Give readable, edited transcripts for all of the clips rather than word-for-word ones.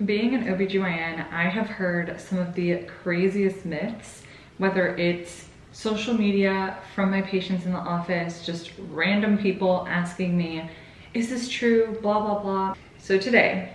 Being an OBGYN, I have heard some of the craziest myths, whether it's social media, from my patients in the office, just random people asking me, is this true, blah, blah, blah. So today,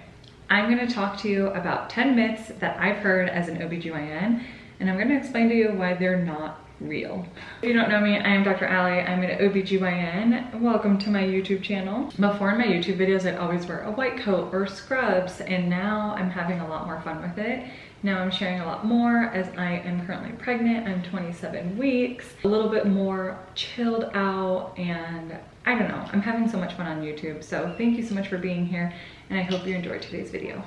I'm gonna talk to you about 10 myths that I've heard as an OBGYN, and I'm gonna explain to you why they're not real. If you don't know me, I am Dr. Allie. I'm an OBGYN. Welcome to my YouTube channel. Before in my YouTube videos, I'd always wear a white coat or scrubs, and now I'm having a lot more fun with it. Now I'm sharing a lot more as I am currently pregnant. I'm 27 weeks, a little bit more chilled out, and I don't know, I'm having so much fun on YouTube. So thank you so much for being here, and I hope you enjoyed today's video.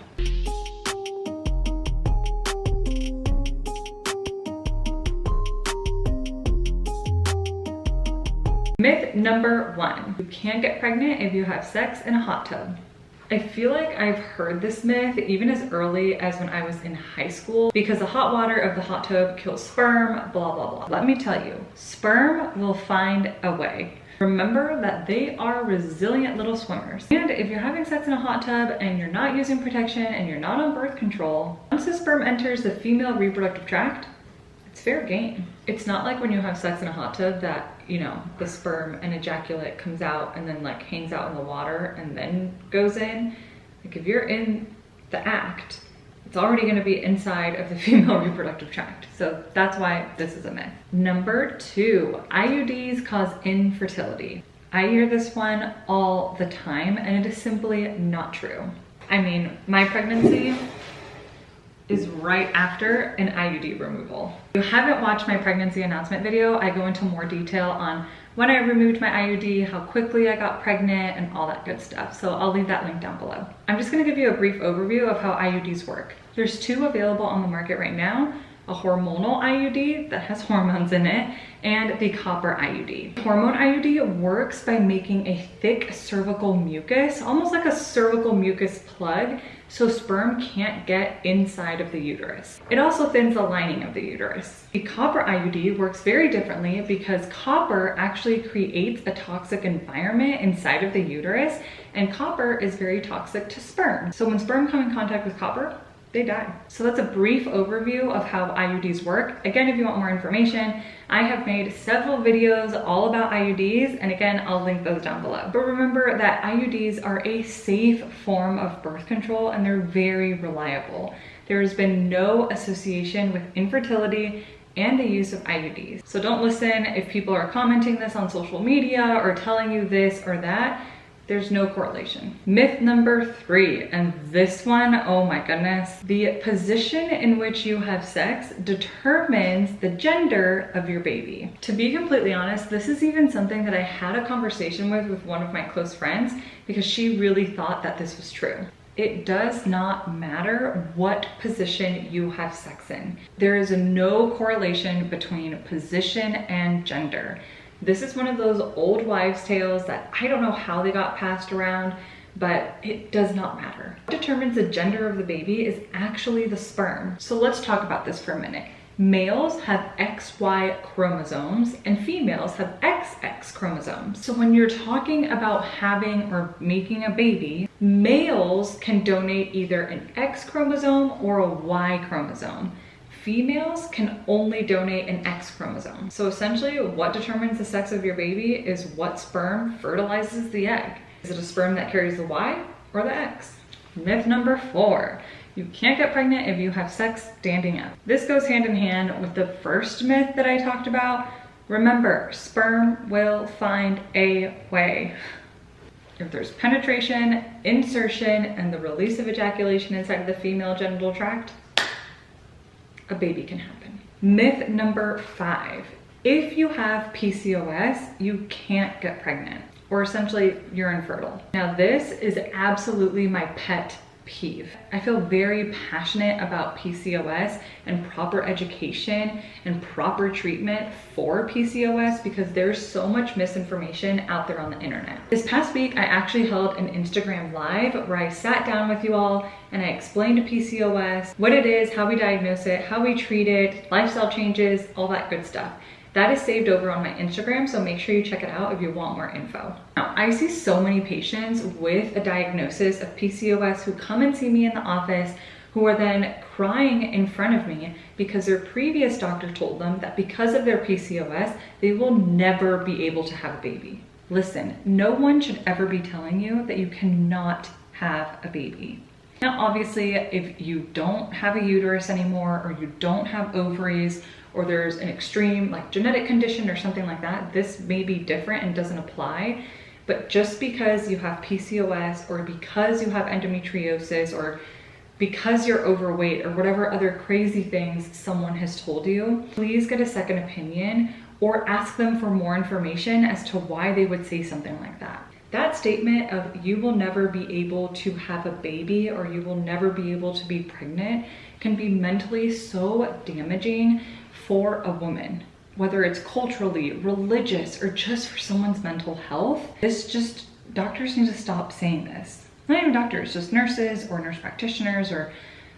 Myth number 1, you can't get pregnant if you have sex in a hot tub. I feel like I've heard this myth even as early as when I was in high school, because the hot water of the hot tub kills sperm, blah, blah, blah. Let me tell you, sperm will find a way. Remember that they are resilient little swimmers. And if you're having sex in a hot tub and you're not using protection and you're not on birth control, once the sperm enters the female reproductive tract, it's fair game. It's not like when you have sex in a hot tub that, you know, the sperm and ejaculate comes out and then like hangs out in the water and then goes in. Like if you're in the act, it's already gonna be inside of the female reproductive tract. So that's why this is a myth. Number 2, IUDs cause infertility. I hear this one all the time and it is simply not true. I mean, my pregnancy is right after an IUD removal. If you haven't watched my pregnancy announcement video, I go into more detail on when I removed my IUD, how quickly I got pregnant, and all that good stuff. So I'll leave that link down below. I'm just gonna give you a brief overview of how IUDs work. There's 2 available on the market right now, a hormonal IUD that has hormones in it, and the copper IUD. Hormone IUD works by making a thick cervical mucus, almost like a cervical mucus plug, so sperm can't get inside of the uterus. It also thins the lining of the uterus. The copper IUD works very differently because copper actually creates a toxic environment inside of the uterus, and copper is very toxic to sperm. So when sperm come in contact with copper, they die. So that's a brief overview of how IUDs work. Again, if you want more information, I have made several videos all about IUDs, and again, I'll link those down below. But remember that IUDs are a safe form of birth control and they're very reliable. There has been no association with infertility and the use of IUDs. So don't listen if people are commenting this on social media or telling you this or that. There's no correlation. Myth number 3, and this one, oh my goodness. The position in which you have sex determines the gender of your baby. To be completely honest, this is even something that I had a conversation with one of my close friends because she really thought that this was true. It does not matter what position you have sex in. There is no correlation between position and gender. This is one of those old wives' tales that I don't know how they got passed around, but it does not matter. What determines the gender of the baby is actually the sperm. So let's talk about this for a minute. Males have XY chromosomes and females have XX chromosomes. So when you're talking about having or making a baby, males can donate either an X chromosome or a Y chromosome. Females can only donate an X chromosome. So essentially what determines the sex of your baby is what sperm fertilizes the egg. Is it a sperm that carries the Y or the X? Myth number 4, you can't get pregnant if you have sex standing up. This goes hand in hand with the first myth that I talked about. Remember, sperm will find a way. If there's penetration, insertion, and the release of ejaculation inside of the female genital tract, a baby can happen. Myth number 5, if you have PCOS, you can't get pregnant, or essentially you're infertile. Now this is absolutely my pet peeve. I feel very passionate about PCOS and proper education and proper treatment for PCOS because there's so much misinformation out there on the internet. This past week, I actually held an Instagram live where I sat down with you all and I explained PCOS, what it is, how we diagnose it, how we treat it, lifestyle changes, all that good stuff. That is saved over on my Instagram, so make sure you check it out if you want more info. Now, I see so many patients with a diagnosis of PCOS who come and see me in the office who are then crying in front of me because their previous doctor told them that because of their PCOS, they will never be able to have a baby. Listen, no one should ever be telling you that you cannot have a baby. Now, obviously, if you don't have a uterus anymore, or you don't have ovaries, or there's an extreme like genetic condition or something like that, this may be different and doesn't apply. But just because you have PCOS, or because you have endometriosis, or because you're overweight, or whatever other crazy things someone has told you, please get a second opinion or ask them for more information as to why they would say something like that. That statement of you will never be able to have a baby, or you will never be able to be pregnant, can be mentally so damaging for a woman, whether it's culturally, religious, or just for someone's mental health. Doctors need to stop saying this. Not even doctors, just nurses or nurse practitioners or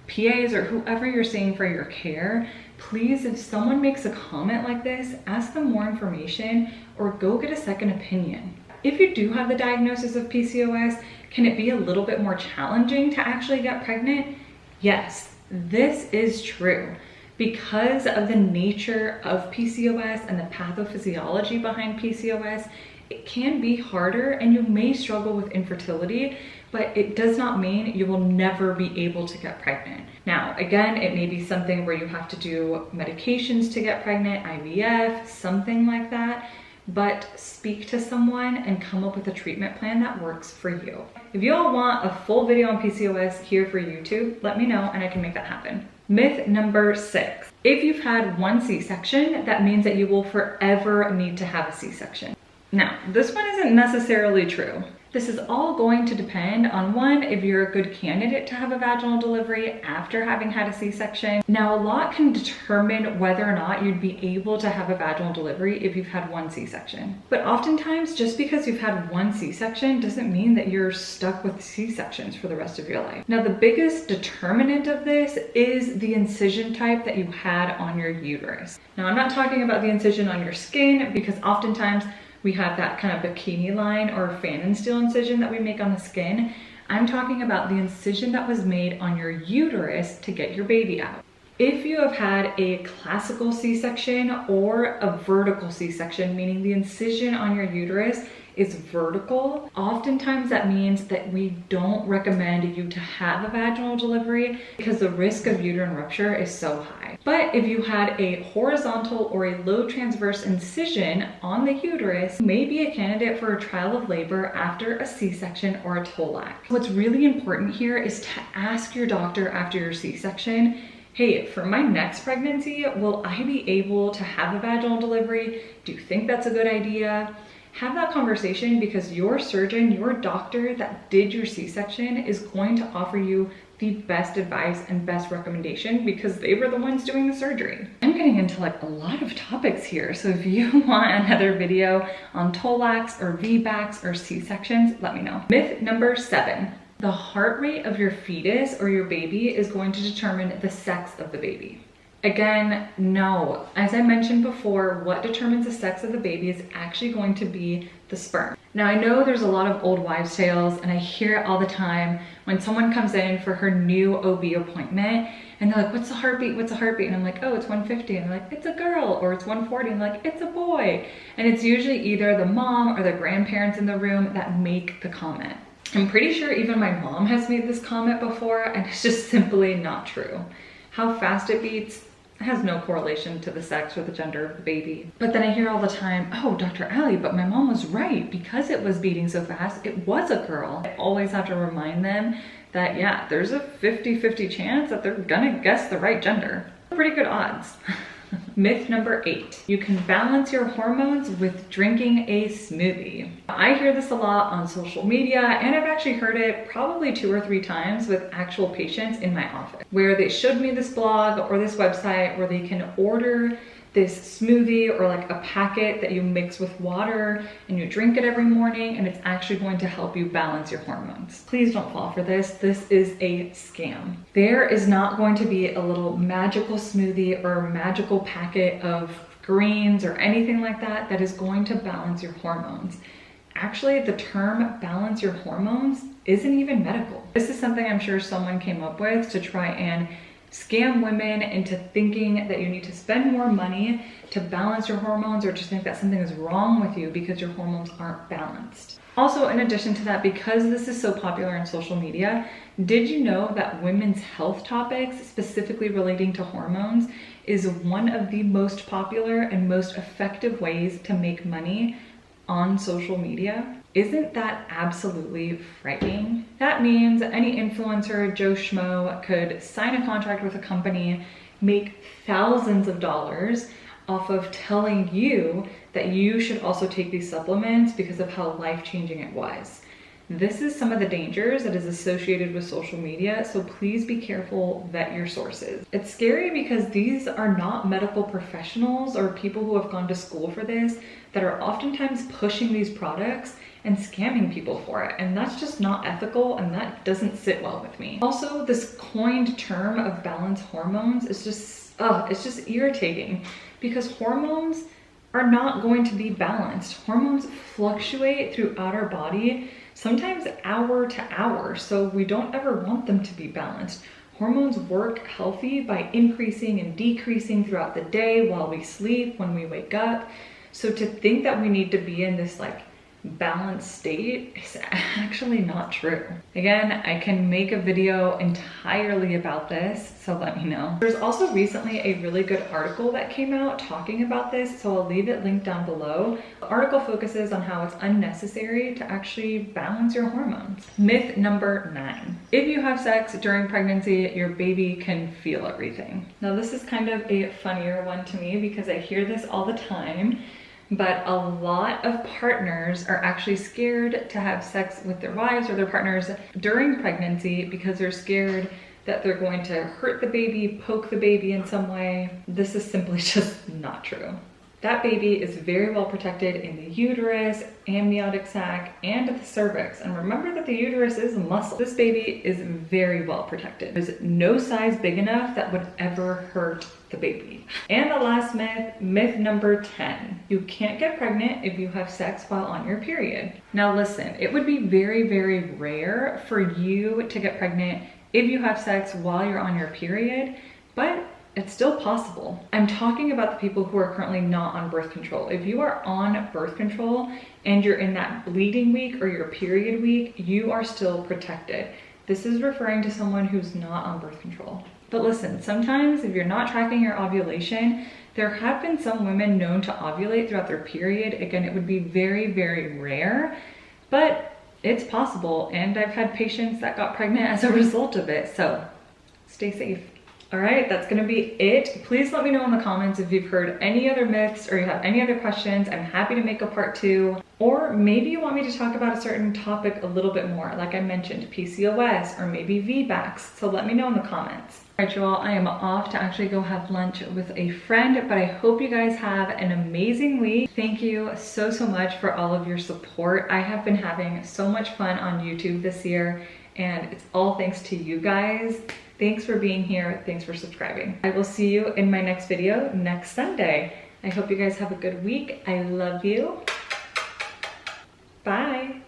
PAs or whoever you're seeing for your care. Please, if someone makes a comment like this, ask them more information or go get a second opinion. If you do have the diagnosis of PCOS, can it be a little bit more challenging to actually get pregnant? Yes, this is true. Because of the nature of PCOS and the pathophysiology behind PCOS, it can be harder and you may struggle with infertility, but it does not mean you will never be able to get pregnant. Now, again, it may be something where you have to do medications to get pregnant, IVF, something like that, but speak to someone and come up with a treatment plan that works for you. If you all want a full video on PCOS here for YouTube, let me know and I can make that happen. Myth number 6. If you've had one C-section, that means that you will forever need to have a C-section. Now, this one isn't necessarily true. This is all going to depend on, one, if you're a good candidate to have a vaginal delivery after having had a C-section. Now, a lot can determine whether or not you'd be able to have a vaginal delivery if you've had one C-section. But oftentimes, just because you've had one C-section doesn't mean that you're stuck with C-sections for the rest of your life. Now, the biggest determinant of this is the incision type that you had on your uterus. Now, I'm not talking about the incision on your skin, because oftentimes we have that kind of bikini line or fan and steel incision that we make on the skin. I'm talking about the incision that was made on your uterus to get your baby out. If you have had a classical C-section or a vertical C-section, meaning the incision on your uterus is vertical, oftentimes that means that we don't recommend you to have a vaginal delivery because the risk of uterine rupture is so high. But if you had a horizontal or a low transverse incision on the uterus, you may be a candidate for a trial of labor after a C-section or a TOLAC. What's really important here is to ask your doctor after your C-section, hey, for my next pregnancy, will I be able to have a vaginal delivery? Do you think that's a good idea? Have that conversation, because your surgeon, your doctor that did your C-section is going to offer you the best advice and best recommendation because they were the ones doing the surgery. I'm getting into like a lot of topics here. So if you want another video on TOLACs or VBACs or C-sections, let me know. Myth number 7. The heart rate of your fetus or your baby is going to determine the sex of the baby. Again, no. As I mentioned before, what determines the sex of the baby is actually going to be the sperm. Now, I know there's a lot of old wives' tales, and I hear it all the time when someone comes in for her new OB appointment, and they're like, what's the heartbeat? What's the heartbeat? And I'm like, oh, it's 150. And they're like, it's a girl. Or it's 140. And I'm like, it's a boy. And it's usually either the mom or the grandparents in the room that make the comment. I'm pretty sure even my mom has made this comment before, and it's just simply not true. How fast it beats has no correlation to the sex or the gender of the baby. But then I hear all the time, oh, Dr. Ali, but my mom was right. Because it was beating so fast, it was a girl. I always have to remind them that, yeah, there's a 50-50 chance that they're gonna guess the right gender. Pretty good odds. Myth number 8, you can balance your hormones with drinking a smoothie. I hear this a lot on social media, and I've actually heard it probably 2 or 3 times with actual patients in my office, where they showed me this blog or this website where they can order this smoothie or like a packet that you mix with water and you drink it every morning, and it's actually going to help you balance your hormones. Please don't fall for this. This is a scam. There is not going to be a little magical smoothie or a magical packet of greens or anything like that that is going to balance your hormones. Actually, the term balance your hormones isn't even medical. This is something I'm sure someone came up with to try and scam women into thinking that you need to spend more money to balance your hormones, or just think that something is wrong with you because your hormones aren't balanced. Also, in addition to that, because this is so popular in social media, did you know that women's health topics, specifically relating to hormones, is one of the most popular and most effective ways to make money on social media? Isn't that absolutely frightening? That means any influencer, Joe Schmo, could sign a contract with a company, make thousands of dollars off of telling you that you should also take these supplements because of how life-changing it was. This is some of the dangers that is associated with social media, so please be careful, vet your sources. It's scary because these are not medical professionals or people who have gone to school for this that are oftentimes pushing these products and scamming people for it, and that's just not ethical, and that doesn't sit well with me. Also, this coined term of balanced hormones is just, it's just irritating, because hormones are not going to be balanced. Hormones fluctuate throughout our body, sometimes hour to hour, so we don't ever want them to be balanced. Hormones work healthy by increasing and decreasing throughout the day, while we sleep, when we wake up. So to think that we need to be in this like balanced state is actually not true. Again, I can make a video entirely about this, so let me know. There's also recently a really good article that came out talking about this, so I'll leave it linked down below. The article focuses on how it's unnecessary to actually balance your hormones. Myth number 9. If you have sex during pregnancy, your baby can feel everything. Now this is kind of a funnier one to me because I hear this all the time. But a lot of partners are actually scared to have sex with their wives or their partners during pregnancy because they're scared that they're going to hurt the baby, poke the baby in some way. This is simply just not true. That baby is very well protected in the uterus, amniotic sac, and the cervix. And remember that the uterus is a muscle. This baby is very well protected. There's no size big enough that would ever hurt the baby. And the last myth, myth number 10. You can't get pregnant if you have sex while on your period. Now listen, it would be very, very rare for you to get pregnant if you have sex while you're on your period, but it's still possible. I'm talking about the people who are currently not on birth control. If you are on birth control and you're in that bleeding week or your period week, you are still protected. This is referring to someone who's not on birth control. But listen, sometimes if you're not tracking your ovulation, there have been some women known to ovulate throughout their period. Again, it would be very, very rare, but it's possible. And I've had patients that got pregnant as a result of it. So stay safe. All right, that's gonna be it. Please let me know in the comments if you've heard any other myths or you have any other questions. I'm happy to make a part 2. Or maybe you want me to talk about a certain topic a little bit more, like I mentioned, PCOS or maybe VBACs. So let me know in the comments. All right, you all, I am off to actually go have lunch with a friend, but I hope you guys have an amazing week. Thank you so, so much for all of your support. I have been having so much fun on YouTube this year, and it's all thanks to you guys. Thanks for being here. Thanks for subscribing. I will see you in my next video next Sunday. I hope you guys have a good week. I love you. Bye.